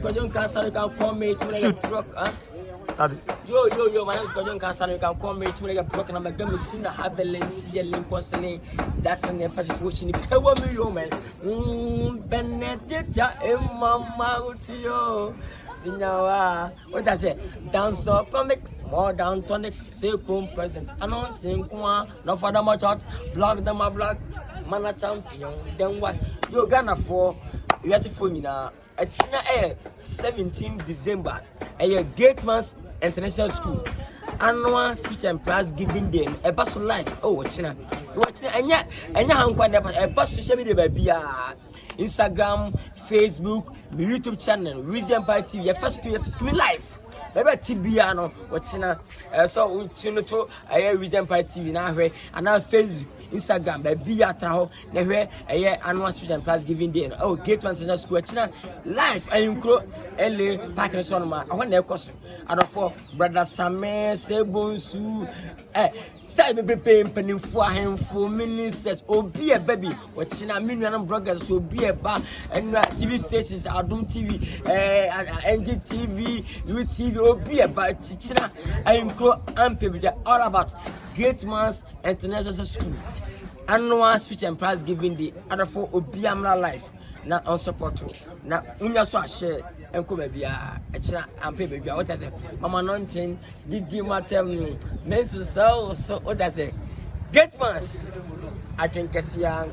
Kojon Kassan, you can call me to Shoot. Brock, huh? Start it. Yo, my name is Kojon Kassan, you can call me to a Brock, and I'm a gummy soon. I have a lens, Lincoln, Jackson, and Patrick Wishing, Kawa, man. Benedetta, and Mamma, to you. You know, what I say? Dance or comic, more down tonic, say, president. I don't think one, no father much out, block them, a block, man, champion. Then what? You Ghana for. You have to phone me now. It's 17 December. A Great Man's International School annual speech and prize giving day. A bus of life. Oh, what's na? What's na? Anya hang kwa a bus social media baby. Instagram, Facebook, my YouTube channel, Wisdom Party TV. Your first 2 years me life. Maybe TBA no. What's na? So tune to a Wisdom Party TV now. And now Facebook. Instagram, baby, atraho, never a annual speech and prize giving day. Oh, Great Man International School, China, life, I include LA, Pakistan, I want their costume. I don't for brother Samer, Sebonsu, Side baby, penny for him for ministers, or be a baby, what China million bloggers will be a bar and TV stations, Adum TV, NGTV, UTV, or be about China, I include Ampy, all about Great Man's International School. Annual speech and prize giving the other for Obiamra life. Not on support. Now, unya so share and come baby. China and pay baby. What I say? Mama nothing. Did you matter? Mensu so what I say? Great Man's. I think Kasian.